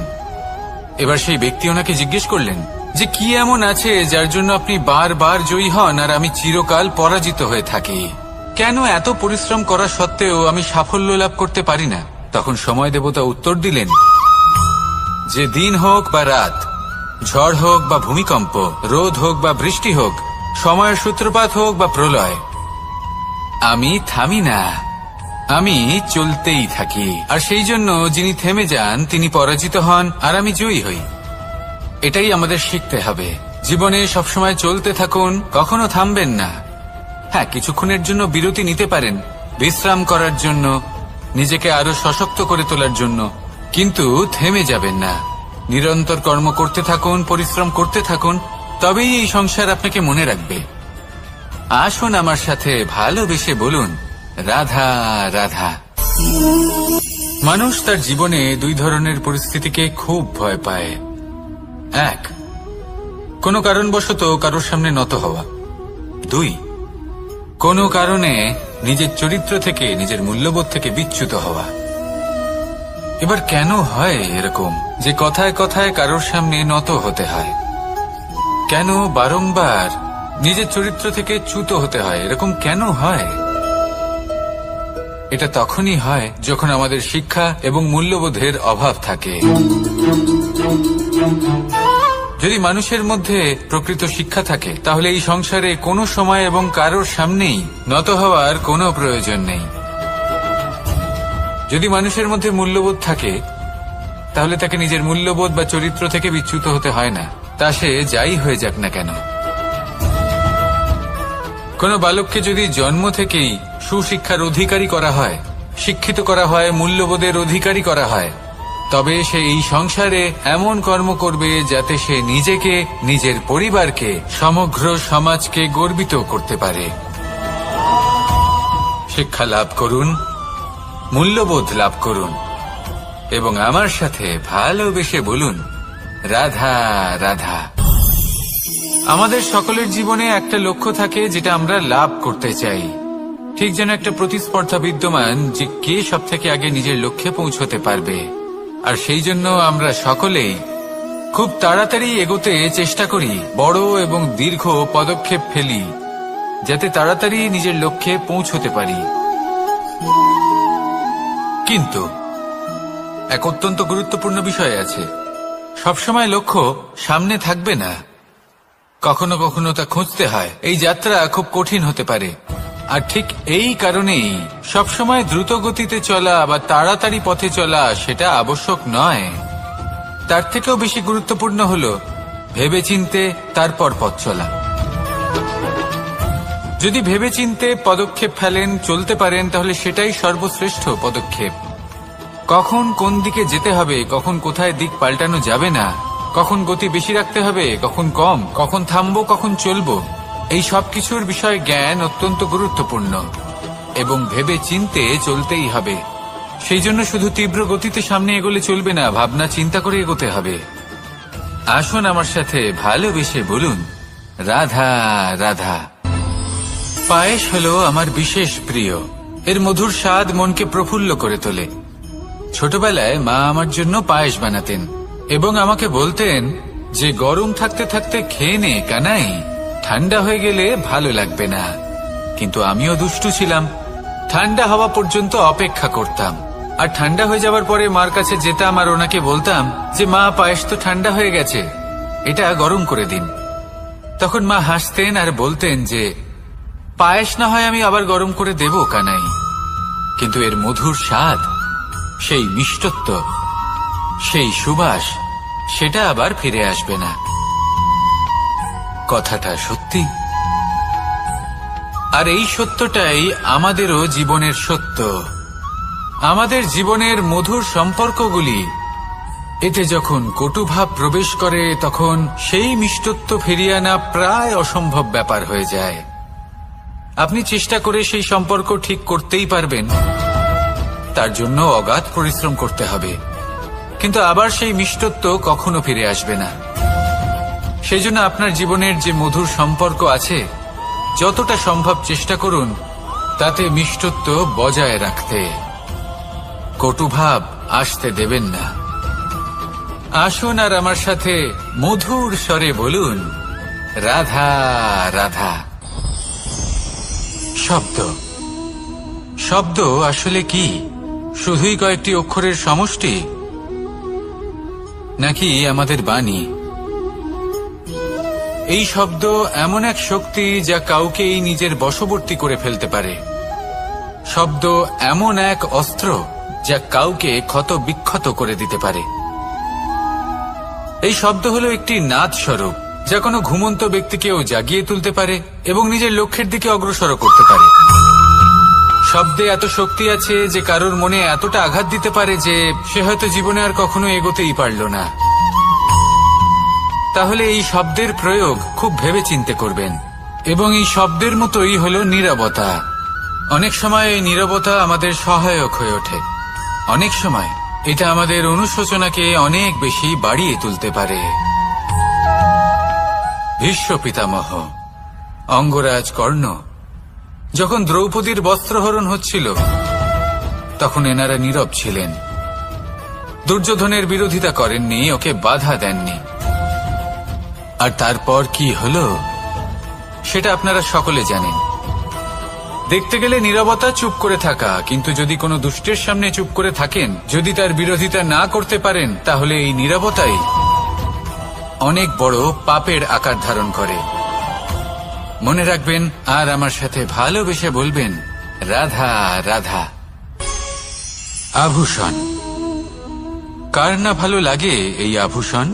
এবার সেই ব্যক্তি ওনাকে জিজ্ঞেস করলেন যে কি এমন আছে যার জন্য আপনি বারবার জয়ী হন আর আমি চিরকাল পরাজিত হয়ে থাকি? কেন এত পরিশ্রম করা সত্ত্বেও আমি সাফল্য লাভ করতে পারি না? তখন সময় দেবতা উত্তর দিলেন যে দিন হোক বা রাত, ঝড় হোক বা ভূমিকম্প, রোদ হোক বা বৃষ্টি হোক, সময়ের সূত্রপাত হোক বা প্রলয়, আমি থামি না, আমি চলতেই থাকি। আর সেই জন্য যিনি থেমে যান তিনি পরাজিত হন আর আমি জয়ী হই। এটাই আমাদের শিখতে হবে। জীবনে সবসময় চলতে থাকুন, কখনো থামবেন না। হ্যাঁ, কিছুক্ষণের জন্য বিরতি নিতে পারেন, বিশ্রাম করার জন্য, নিজেকে আরো সশক্ত করে তোলার জন্য, কিন্তু থেমে যাবেন না। নিরন্তর কর্ম করতে থাকুন, পরিশ্রম করতে থাকুন, তবেই এই সংসার আপনাকে মনে রাখবে। আসুন আমার সাথে ভালোবেসে বলুন, রাধা রাধা। মানুষ তার জীবনে দুই ধরনের পরিস্থিতিকে খুব ভয় পায়। এক, কোনো কারণবশত কারোর সামনে নত হওয়া। দুই, কোনো কারণে নিজের চরিত্র থেকে, নিজের মূল্যবোধ থেকে বিচ্যুত হওয়া। এবার কেন হয় এরকম যে কথায় কথায় কারোর সামনে নত হতে হয়? কেন বারংবার নিজের চরিত্র থেকে চ্যুত হতে হয়? এরকম কেন হয়? এটা তখনই হয় যখন আমাদের শিক্ষা এবং মূল্যবোধের অভাব থাকে। যদি মানুষের মধ্যে প্রকৃত শিক্ষা থাকে তাহলে এই সংসারে কোনো সময় এবং কারোর সামনেই নত হওয়ার কোনো প্রয়োজন নেই। যদি মানুষের মধ্যে মূল্যবোধ থাকে তাহলে তাকে নিজের মূল্যবোধ বা চরিত্র থেকে বিচ্যুত হতে হয় না, তা সে যাই হয়ে যাক না কেন। কোনো বালককে যদি জন্ম থেকেই সুশিক্ষার অধিকারী করা হয়, শিক্ষিত করা হয়, মূল্যবোধের অধিকারী করা হয়, তবে সে এই সংসারে এমন কর্ম করবে যাতে সে নিজেকে, নিজের পরিবারকে, সমগ্র সমাজকে গর্বিত করতে পারে। শিক্ষা লাভ করুন, মূল্যবোধ লাভ করুন এবং আমার সাথে ভালোবেসে বলুন, রাধা রাধা। আমাদের সকলের জীবনে একটা লক্ষ্য থাকে যেটা আমরা লাভ করতে চাই। ঠিক যেন একটা প্রতিস্পর্ধা বিদ্যমান যে কে সব থেকে আগে নিজের লক্ষ্যে পৌঁছতে পারবে। আর সেই জন্য আমরা সকলেই খুব তাড়াতাড়ি এগোতে চেষ্টা করি, বড় এবং দীর্ঘ পদক্ষেপ ফেলি যাতে তাড়াতাড়ি নিজের লক্ষ্যে পৌঁছতে পারি। কিন্তু এক অত্যন্ত গুরুত্বপূর্ণ বিষয় আছে, সবসময় লক্ষ্য সামনে থাকবে না, কখনো কখনো তা খুঁজতে হয়। এই যাত্রা খুব কঠিন হতে পারে। আর ঠিক এই কারণেই সবসময় দ্রুত গতিতে চলা বা তাড়াতাড়ি পথে চলা সেটা আবশ্যক নয়। তার থেকেও বেশি গুরুত্বপূর্ণ হলো ভেবেচিন্তে তারপর পথ চলা। যদি ভেবেচিন্তে পদক্ষেপ ফেলেন, চলতে পারেন, তাহলে সেটাই সর্বশ্রেষ্ঠ পদক্ষেপ। কখন কোন দিকে যেতে হবে, কখন কোথায় দিক পাল্টানো যাবে না, কখন গতি বেশি রাখতে হবে, কখন কম, কখন থামবো, কখন চলবো, এই সব কিছুর বিষয়ে জ্ঞান অত্যন্ত গুরুত্বপূর্ণ এবং ভেবে চিন্তে চলতেই হবে। সেই জন্য শুধু তীব্র গতিতে সামনে এগোলে চলবে না, ভাবনা চিন্তা করে এগোতে হবে। আসুন আমার সাথে ভালোবেসে বলুন, রাধা রাধা। পায়েস হলো আমার বিশেষ প্রিয়। এর মধুর স্বাদ মনকে প্রফুল্ল করে তোলে। ছোটবেলায় মা আমার জন্য পায়েস বানাতেন এবং আমাকে বলতেন যে গরম থাকতে থাকতে খেয়ে নে কানাই, ঠান্ডা হয়ে গেলে ভালো লাগবে না। কিন্তু আমিও দুষ্টু ছিলাম, ঠান্ডা হওয়া পর্যন্ত অপেক্ষা করতাম আর ঠান্ডা হয়ে যাওয়ার পরে মার কাছে যেতাম আর ওনাকে বলতাম যে মা, পায়েস তো ঠান্ডা হয়ে গেছে, এটা গরম করে দিন। তখন মা হাসতেন আর বলতেন যে পায়েস না হয় আমি আবার গরম করে দেব কানাই, কিন্তু এর মধুর স্বাদ, সেই মিষ্টত্ব, সেই সুবাস, সেটা আবার ফিরে আসবে না। কথাটা সত্যি। আর এই সত্যটাই আমাদেরও জীবনের সত্য। আমাদের জীবনের মধুর সম্পর্কগুলি, এতে যখন কটুভাব প্রবেশ করে তখন সেই মিষ্টত্ব ফিরিয়ে আনা প্রায় অসম্ভব ব্যাপার হয়ে যায়। আপনি চেষ্টা করে সেই সম্পর্ক ঠিক করতেই পারবেন, তার জন্য অগাধ পরিশ্রম করতে হবে, কিন্তু আবার সেই মিষ্টত্ব কখনো ফিরে আসবে না। সেই জন্য আপনার জীবনের যে মধুর সম্পর্ক আছে, যতটা সম্ভব চেষ্টা করুন তাতে মিষ্টত্ব বজায় রাখতে। কটুভাব আসতে দেবেন না। আসুন আর আমার সাথে মধুর স্বরে বলুন, রাধা রাধা। শব্দ শব্দ আসলে কি? শুধুই কয়েকটি অক্ষরের সমষ্টি, নাকি আমাদের বাণী? এই শব্দ এমন এক শক্তি যা কাউকে এই নিজের বশবর্তী করে ফেলতে পারে। শব্দ এমন এক অস্ত্র যা কাউকে ক্ষত বিক্ষত করে দিতে পারে। এই শব্দ হলো একটি নাদ স্বরূপ যা কোনো ঘুমন্ত ব্যক্তিকেও জাগিয়ে তুলতে পারে এবং নিজের লক্ষ্যের দিকে অগ্রসর করতে পারে। শব্দে এত শক্তি আছে যে কারোর মনে এতটা আঘাত দিতে পারে যে সে হয়তো জীবনে আর কখনো এগোতেই পারল না। তাহলে এই শব্দের প্রয়োগ খুব ভেবে চিন্তে করবেন। এবং এই শব্দের মতোই হলো নীরবতা। অনেক সময় এই নীরবতা আমাদের সহায়ক হয়ে ওঠে। অনেক সময় এটা আমাদের অনুশোচনাকে অনেক বেশি বাড়িয়ে তুলতে পারে। ভীষ্ম পিতামহ, অঙ্গরাজ কর্ণ যখন দ্রৌপদীর বস্ত্রহরণ হচ্ছিল তখন এনারা নীরব ছিলেন। দুর্যোধনের বিরোধিতা করেননি, ওকে বাধা দেননি। আর তারপর কি হলো সেটা আপনারা সকলে জানেন। দেখতে গেলে নীরবতা চুপ করে থাকা, কিন্তু যদি কোনো দুষ্টের সামনে চুপ করে থাকেন, যদি তার বিরোধিতা না করতে পারেন, তাহলে এই নীরবতাই অনেক বড় পাপের আকার ধারণ করে। মনে রাখবেন আর আমার সাথে ভালোবেসে বলবেন, রাধা রাধা। আভূষণ। কার না ভালো লাগে এই আভূষণ?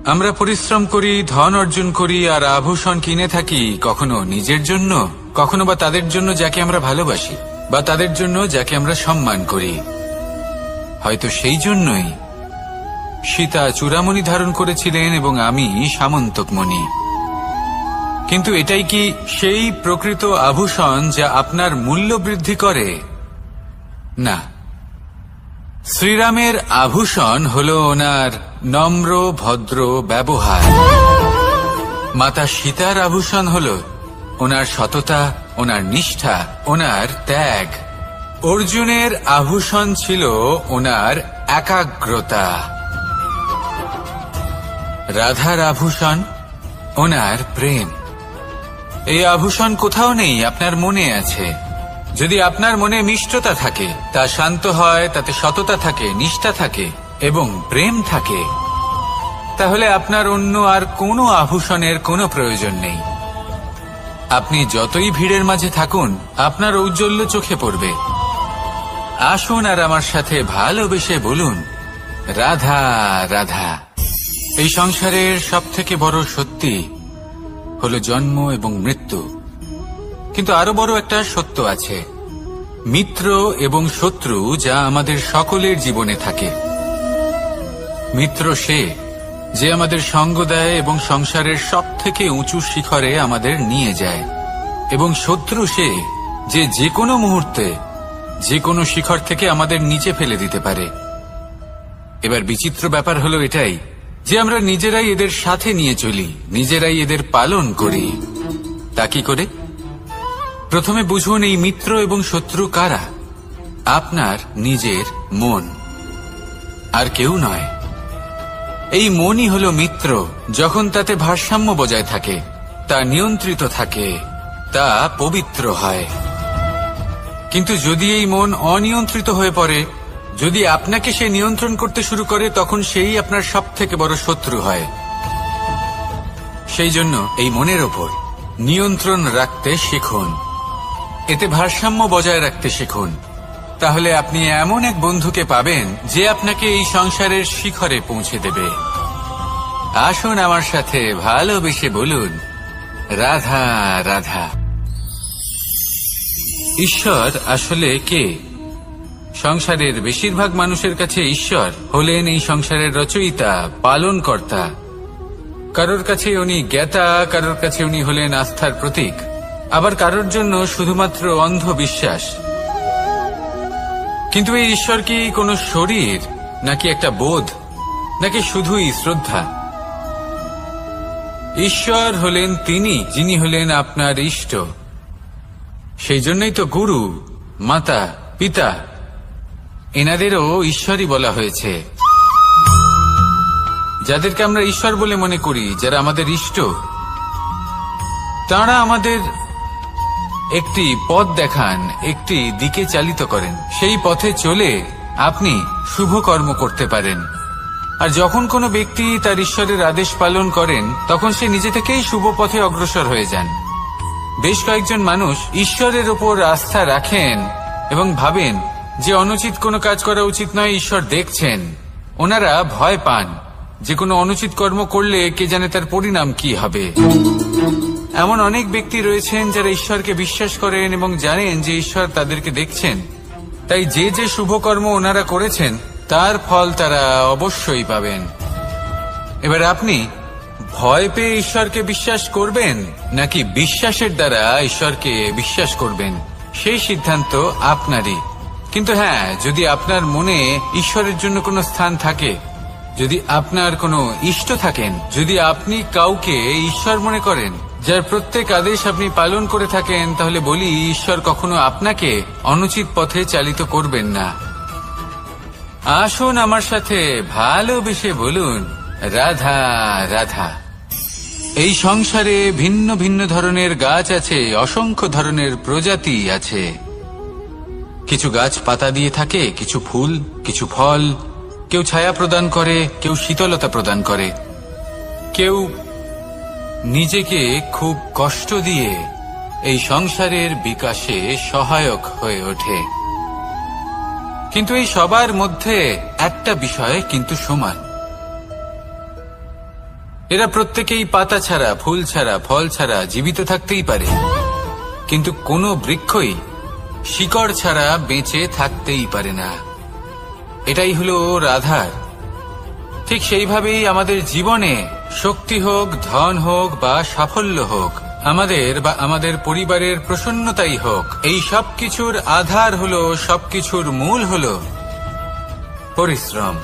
আমরা পরিশ্রম করি, ধন অর্জন করি আর আভূষণ কিনে থাকি, কখনো নিজের জন্য, কখনো বা তাদের জন্য যাকে আমরা ভালোবাসি, বা তাদের জন্য যাকে আমরা সম্মান করি। হয়তো সেই জন্যই সীতা চূড়ামণি ধারণ করেছিলেন এবং আমি সামন্তকমণি। কিন্তু এটাই কি সেই প্রকৃত আভূষণ যা আপনার মূল্য বৃদ্ধি করে? না। শ্রীরামের আভূষণ হল ওনার নম্র ভদ্র ব্যবহার। মাতা সীতার আভূষণ হল ওনার সততা, ওনার নিষ্ঠা, ওনার ত্যাগ। অর্জুনের আভূষণ ছিল ওনার একাগ্রতা। রাধার আভূষণ ওনার প্রেম। এই আভূষণ কোথাও নেই, আপনার মনে আছে। যদি আপনার মনে মিষ্টতা থাকে, তা শান্ত হয়, তাতে সততা থাকে, নিষ্ঠা থাকে এবং প্রেম থাকে, তাহলে আপনার অন্য আর কোনো আভূষণের কোনো প্রয়োজন নেই। আপনি যতই ভিড়ের মাঝে থাকুন, আপনার ঔজ্জ্বল্য চোখে পড়বে। আসুন আর আমার সাথে ভালোবেসে বলুন, রাধা রাধা। এই সংসারের সবথেকে বড় সত্যি হলো জন্ম এবং মৃত্যু, কিন্তু আরো বড় একটা সত্য আছে, মিত্র এবং শত্রু, যা আমাদের সকলের জীবনে থাকে। মিত্র সে যে আমাদের সঙ্গ দেয় এবং সংসারের সবথেকে উঁচু শিখরে আমাদের নিয়ে যায়, এবং শত্রু সে যে যে কোনো মুহূর্তে যে কোনো শিখর থেকে আমাদের নিচে ফেলে দিতে পারে। এবার বিচিত্র ব্যাপার হলো এটাই যে আমরা নিজেরাই এদের সাথে নিয়ে চলি, নিজেরাই এদের পালন করি। তা কি করে? প্রথমে বুঝুন এই মিত্র এবং শত্রু কারা। আপনার নিজের মন, আর কেউ নয়। এই মনই হলো মিত্র যখন তাতে ভারসাম্য বজায় থাকে, তা নিয়ন্ত্রিত থাকে, তা পবিত্র হয়। কিন্তু যদি এই মন অনিয়ন্ত্রিত হয়ে পড়ে, যদি আপনাকে সে নিয়ন্ত্রণ করতে শুরু করে, তখন সেই আপনার সবথেকে বড় শত্রু হয়। সেই জন্য এই মনের ওপর নিয়ন্ত্রণ রাখতে শিখুন, এতে ভারসাম্য বজায় রাখতে শিখুন। তাহলে আপনি এমন এক বন্ধুকে পাবেন যে আপনাকে এই সংসারের শিখরে পৌঁছে দেবে। আসুন আমার সাথে ভালোবেসে বলুন, রাধা রাধা। ঈশ্বর আসলে কে? সংসারের বেশিরভাগ মানুষের কাছে ঈশ্বর হলেন এই সংসারের রচয়িতা, পালনকর্তা। কারোর কাছে উনি জ্ঞাতা, কারোর কাছে উনি হলেন আস্থার প্রতীক। আবার কারোর জন্য শুধুমাত্র অন্ধ বিশ্বাস। কিন্তু এই ঈশ্বর কি কোনো শরীর, নাকি একটা বোধ, নাকি শুধুই শ্রদ্ধা? ঈশ্বর হলেন তিনি যিনি হলেন আপনার ইষ্ট। সেই জন্যই তো গুরু, মাতা, পিতা এনাদেরও ঈশ্বরই বলা হয়েছে। যাদেরকে আমরা ঈশ্বর বলে মনে করি, যারা আমাদের ইষ্ট, তাঁরা আমাদের একটি পথ দেখান, একটি দিকে চালিত করেন। সেই পথে চলে আপনি শুভ কর্ম করতে পারেন। আর যখন কোনো ব্যক্তি তার ঈশ্বরের আদেশ পালন করেন, তখন সে নিজে থেকেই শুভ পথে অগ্রসর হয়ে যান। বেশ কয়েকজন মানুষ ঈশ্বরের ওপর আস্থা রাখেন এবং ভাবেন যে অনুচিত কোনো কাজ করা উচিত নয়, ঈশ্বর দেখছেন। ওনারা ভয় পান যে কোনো অনুচিত কর্ম করলে কে জানে তার পরিণাম কি হবে। এমন অনেক ব্যক্তি রয়েছেন যারা ঈশ্বরকে বিশ্বাস করেন এবং জানেন যে ঈশ্বর তাদেরকে দেখছেন। তাই যে যে শুভ কর্ম ওনারা করেছেন তার ফল তারা অবশ্যই পাবেন। এবার আপনি ভয় পেয়ে ঈশ্বরকে বিশ্বাস করবেন, নাকি বিশ্বাসের দ্বারা ঈশ্বরকে বিশ্বাস করবেন, সেই সিদ্ধান্ত আপনারই। কিন্তু হ্যাঁ, যদি আপনার মনে ঈশ্বরের জন্য কোনো স্থান থাকে, যদি আপনার কোনো ইষ্ট থাকেন, যদি আপনি কাউকে ঈশ্বর মনে করেন, যার প্রত্যেক আদেশ আপনি পালন করে থাকেন, তাহলে বলি ঈশ্বর কখনো আপনাকে অনুচিত পথে চালিত করবেন না। আসুন আমার সাথে ভালোবেসে বলুন, রাধা রাধা। এই সংসারে ভিন্ন ভিন্ন ধরনের গাছ আছে, অসংখ্য ধরনের প্রজাতি আছে। কিছু গাছ পাতা দিয়ে থাকে, কিছু ফুল, কিছু ফল। কেউ ছায়া প্রদান করে, কেউ শীতলতা প্রদান করে, কেউ নিজেকে খুব কষ্ট দিয়ে এই সংসারের বিকাশে সহায়ক হয়ে ওঠে। কিন্তু এই সবার মধ্যে একটা বিষয় কিন্তু সমান। এরা প্রত্যেকেই পাতা ছাড়া, ফুল ছাড়া, ফল ছাড়া জীবিত থাকতেই পারে, কিন্তু কোনো বৃক্ষই শিকড় ছাড়া বেঁচে থাকতেই পারে না। এটাই হলো রাধার। ঠিক সেইভাবেই আমাদের জীবনে শক্তি হোক, ধন হোক বা সাফল্য হোক, আমাদের বা আমাদের পরিবারের প্রসন্নতাই হোক, এই সব কিছুর আধার হলো, সবকিছুর মূল হলো পরিশ্রম।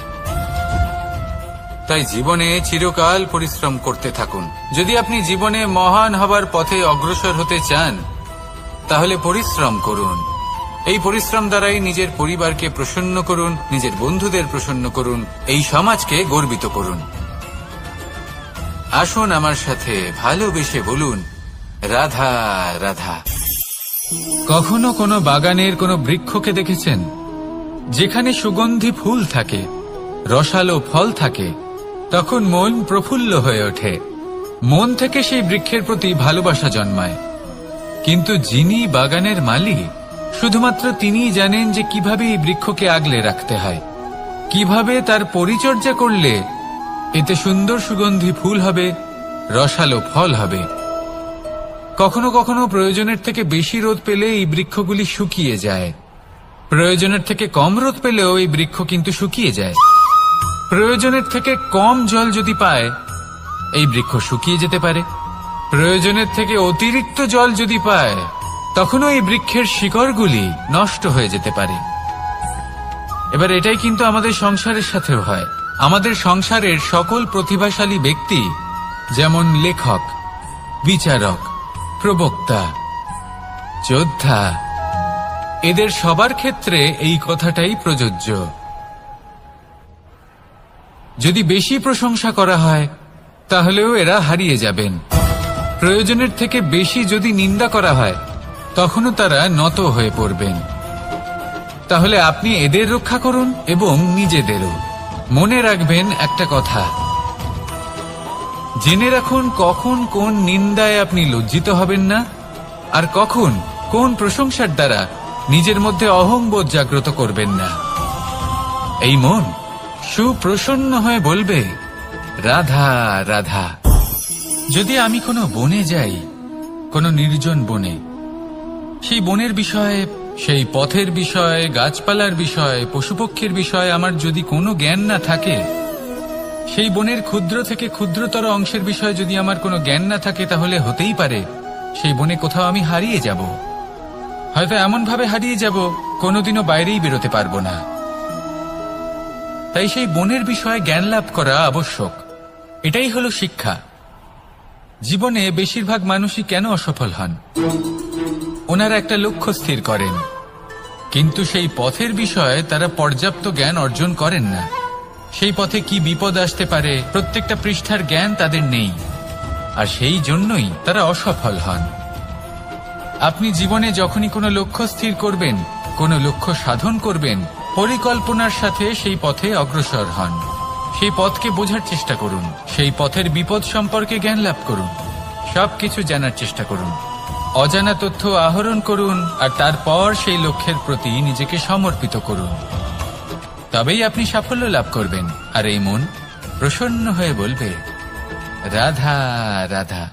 তাই জীবনে চিরকাল পরিশ্রম করতে থাকুন। যদি আপনি জীবনে মহান হবার পথে অগ্রসর হতে চান, তাহলে পরিশ্রম করুন। এই পরিশ্রম দ্বারাই নিজের পরিবারকে প্রসন্ন করুন, নিজের বন্ধুদের প্রসন্ন করুন, এই সমাজকে গর্বিত করুন। আসুন আমার সাথে ভালোবেসে বলুন, রাধা রাধা। কখনো কোনো বাগানের কোনো বৃক্ষকে দেখেছেন যেখানে সুগন্ধি ফুল থাকে, রসালো ফল থাকে? তখন মন প্রফুল্ল হয়ে ওঠে, মন থেকে সেই বৃক্ষের প্রতি ভালোবাসা জন্মায়। কিন্তু যিনি বাগানের মালিক, শুধুমাত্র তিনিই জানেন যে কিভাবে এই বৃক্ষকে আগলে রাখতে হয়, কিভাবে তার পরিচর্যা করলে এতে সুন্দর সুগন্ধি ফুল হবে, রসালো ফল হবে। কখনো কখনো প্রয়োজনের থেকে বেশি রোদ পেলে এই বৃক্ষগুলি শুকিয়ে যায়, প্রয়োজনের থেকে কম রোদ পেলেও এই বৃক্ষ কিন্তু শুকিয়ে যায়। প্রয়োজনের থেকে কম জল যদি পায়, এই বৃক্ষ শুকিয়ে যেতে পারে। প্রয়োজনের থেকে অতিরিক্ত জল যদি পায়, তখনও এই বৃক্ষের শিকড়গুলি নষ্ট হয়ে যেতে পারে। এবার এটাই কিন্তু আমাদের সংসারের সাথেও হয়। আমাদের সংসারের সকল প্রতিভাশালী ব্যক্তি, যেমন লেখক, বিচারক, প্রবক্তা, যোদ্ধা, এদের সবার ক্ষেত্রে এই কথাটাই প্রযোজ্য। যদি বেশি প্রশংসা করা হয়, তাহলেও এরা হারিয়ে যাবেন। প্রয়োজনের থেকে বেশি যদি নিন্দা করা হয়, তখনও তারা নত হয়ে পড়বেন। তাহলে আপনি এদের রক্ষা করুন এবং নিজেদেরও। মনে রাখবেন একটা কথা, জেনে রাখুন কখন কোন নিন্দায় আপনি লজ্জিত হবেন না, আর কখন কোন প্রশংসার দ্বারা নিজের মধ্যে অহংবোধ জাগ্রত করবেন না। এই মন সুপ্রসন্ন হয়ে বলবে, রাধা রাধা। যদি আমি কোনো বনে যাই, কোনো নির্জন বনে, সেই বনের বিষয়ে, সেই পথের বিষয়ে, গাছপালার বিষয়ে, পশুপক্ষীর বিষয়ে আমার যদি কোনো জ্ঞান না থাকে, সেই বনের ক্ষুদ্র থেকে ক্ষুদ্রতর অংশের বিষয়ে যদি আমার কোনো জ্ঞান না থাকে, তাহলে হতেই পারে সেই বনে কোথাও আমি হারিয়ে যাব, হয়তো এমন ভাবে হারিয়ে যাব কোনোদিনও বাইরেই বেরোতে পারবো না। তাই সেই বনের বিষয়ে জ্ঞান লাভ করা আবশ্যক। এটাই হলো শিক্ষা। জীবনে বেশিরভাগ মানুষই কেন অসফল হন? ওনারা একটা লক্ষ্য স্থির করেন, কিন্তু সেই পথের বিষয়ে তারা পর্যাপ্ত জ্ঞান অর্জন করেন না। সেই পথে কি বিপদ আসতে পারে প্রত্যেকটা পৃষ্ঠার জ্ঞান তাদের নেই, আর সেই জন্যই তারা অসফল হন। আপনি জীবনে যখনই কোনো লক্ষ্য স্থির করবেন, কোনো লক্ষ্য সাধন করবেন, পরিকল্পনার সাথে সেই পথে অগ্রসর হন। সেই পথকে বোঝার চেষ্টা করুন, সেই পথের বিপদ সম্পর্কে জ্ঞান লাভ করুন, সবকিছু জানার চেষ্টা করুন, অজানা তথ্য আহরণ করুন, আর তারপর সেই লক্ষ্যের প্রতি নিজেকে সমর্পিত করুন। তবেই আপনি সাফল্য লাভ করবেন, আর এই মন প্রসন্ন হয়ে বলবে, রাধা রাধা।